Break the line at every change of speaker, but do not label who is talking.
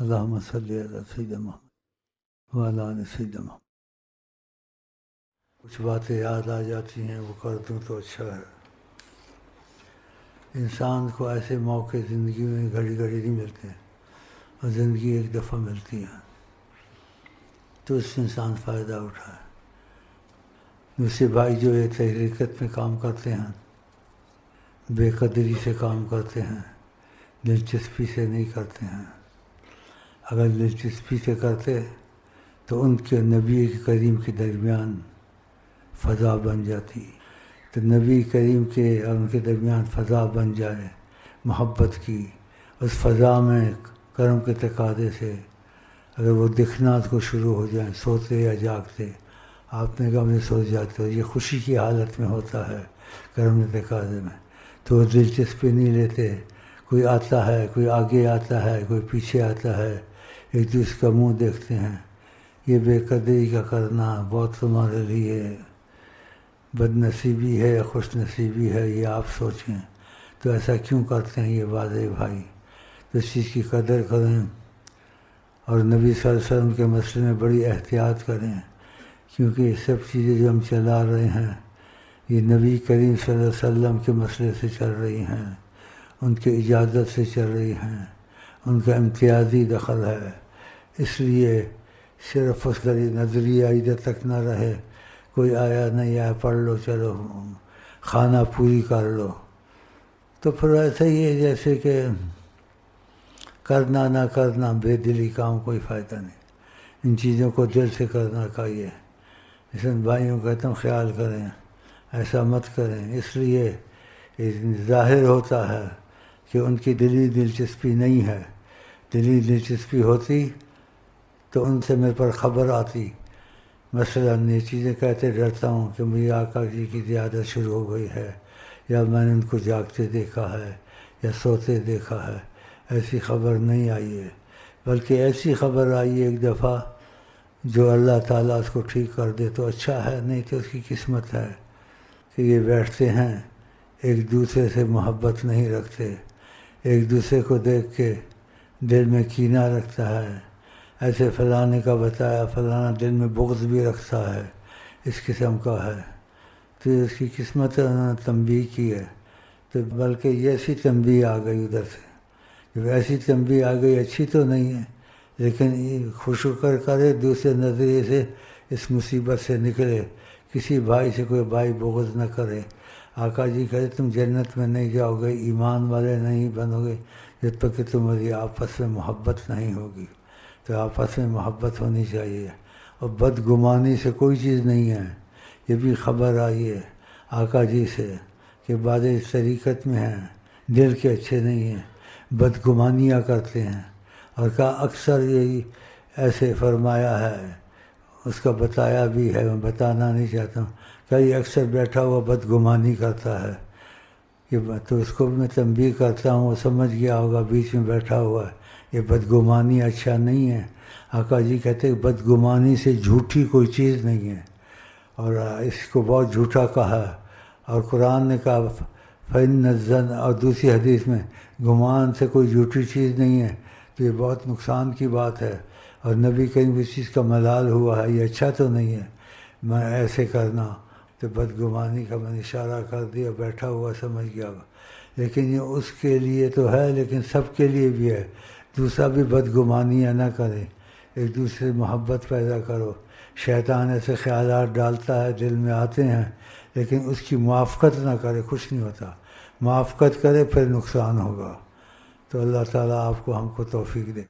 اللہم صلی علی سیدنا محمد وعلی آل سیدنا محمد۔ کچھ باتیں یاد آ جاتی ہیں، وہ کر دوں تو اچھا ہے۔ انسان کو ایسے موقع زندگی میں گھڑی گھڑی نہیں ملتے، اور زندگی ایک دفعہ ملتی ہے، تو اس سے انسان فائدہ اٹھائے۔ دوسرے بھائی جو یہ تحریکت میں کام کرتے ہیں، بے قدری سے کام کرتے ہیں، دلچسپی سے نہیں کرتے ہیں۔ اگر دلچسپی سے کرتے تو ان کے نبی کریم کے درمیان فضا بن جاتی، تو نبی کریم کے اور ان کے درمیان فضا بن جائے محبت کی، اس فضا میں کرم کے تقاضے سے اگر وہ دکھنا کو شروع ہو جائیں، سوتے یا جاگتے، آپ نے کہا مجھے سو جاتے ہو، یہ خوشی کی حالت میں ہوتا ہے کرم کے تقاضے میں، تو وہ دلچسپی نہیں لیتے۔ کوئی آتا ہے، کوئی آگے آتا ہے، کوئی پیچھے آتا ہے، ایک دوسرے کا منہ دیکھتے ہیں۔ یہ بے قدری کا کرنا بہت تمہارے لیے بد نصیبی ہے یا خوش نصیبی ہے، یہ آپ سوچیں۔ تو ایسا کیوں کرتے ہیں یہ واضح بھائی؟ تو اس چیز کی قدر کریں، اور نبی صلی اللہ علیہ وسلم کے مسئلے میں بڑی احتیاط کریں، کیونکہ یہ سب چیزیں جو ہم چلا رہے ہیں یہ نبی کریم صلی اللہ علیہ وسلم کے مسئلے سے چل رہی ہیں، ان کی اجازت سے چل رہی ہیں، ان کا امتیازی دخل ہے۔ اس لیے صرف اس نظریہ ادھر تک نہ رہے، کوئی آیا نہیں آیا پڑھ لو، چلو خانہ پوری کر لو، تو پھر ایسا ہی ہے جیسے کہ کرنا نہ کرنا، بے دلی کام، کوئی فائدہ نہیں۔ ان چیزوں کو دل سے کرنا چاہیے۔ اس بھائیوں کہتا ہوں خیال کریں، ایسا مت کریں۔ اس لیے ظاہر ہوتا ہے کہ ان کی دلی دلچسپی نہیں ہے۔ دلی دلچسپی ہوتی تو ان سے میرے پر خبر آتی، مثلاً یہ چیزیں کہتے ڈرتا ہوں کہ مجھے آقا جی کی زیادت شروع ہو گئی ہے، یا میں نے ان کو جاگتے دیکھا ہے یا سوتے دیکھا ہے۔ ایسی خبر نہیں آئی ہے، بلکہ ایسی خبر آئی ہے ایک دفعہ جو اللہ تعالیٰ اس کو ٹھیک کر دے تو اچھا ہے، نہیں تو اس کی قسمت ہے کہ یہ بیٹھتے ہیں، ایک دوسرے سے محبت نہیں رکھتے، ایک دوسرے کو دیکھ کے دل میں کینہ رکھتا ہے، ایسے فلانے کا بتایا، فلانا دل میں بغض بھی رکھتا ہے، اس قسم کا ہے، تو اس کی قسمت انہوں نے تنبیہ کی ہے۔ تو بلکہ یہ ایسی تنبیہ آ گئی ادھر سے، جب ایسی تنبیہ آ گئی اچھی تو نہیں ہے، لیکن خوش کر کرے دوسرے نظریے سے اس مصیبت سے نکلے، کسی بھائی سے کوئی بھائی بغض نہ کرے۔ آقا جی کہتے تم جنت میں نہیں جاؤ گے، ایمان والے نہیں بنو گے جب تک کہ تمہاری آپس میں محبت نہیں ہوگی۔ تو آپس میں محبت ہونی چاہیے، اور بدگمانی سے کوئی چیز نہیں ہے۔ یہ بھی خبر آئی ہے آقا جی سے کہ بعض اس طریقت میں ہیں، دل کے اچھے نہیں ہیں، بدگمانیاں کرتے ہیں، اور کہا اکثر یہی ایسے فرمایا ہے، اس کا بتایا بھی ہے، میں بتانا نہیں چاہتا ہوں، کہ یہ اکثر بیٹھا ہوا بدگمانی کرتا ہے، کہ تو اس کو بھی میں تنبیہ کرتا ہوں، وہ سمجھ گیا ہوگا بیچ میں بیٹھا ہوا ہے، یہ بدگمانی اچھا نہیں ہے۔ آقا جی کہتے ہیں بدگمانی سے جھوٹی کوئی چیز نہیں ہے، اور اس کو بہت جھوٹا کہا ہے، اور قرآن نے کہا فَإِنَّ الظَّنَّ، اور دوسری حدیث میں گمان سے کوئی جھوٹی چیز نہیں ہے، تو یہ بہت نقصان کی بات ہے، اور نبی کریم اس چیز کا ملال ہوا ہے، یہ اچھا تو نہیں ہے میں ایسے کرنا۔ تو بدگمانی کا میں نے اشارہ کر دیا، بیٹھا ہوا سمجھ گیا ہوگا، لیکن یہ اس کے لیے تو ہے، لیکن سب کے لیے بھی ہے۔ دوسرا بھی بدگمانیاں نہ کرے، ایک دوسرے سے محبت پیدا کرو۔ شیطان ایسے خیالات ڈالتا ہے، دل میں آتے ہیں، لیکن اس کی موافقت نہ کرے، کچھ نہیں ہوتا۔ موافقت کرے پھر نقصان ہوگا۔ تو اللہ تعالیٰ آپ کو ہم کو توفیق دے۔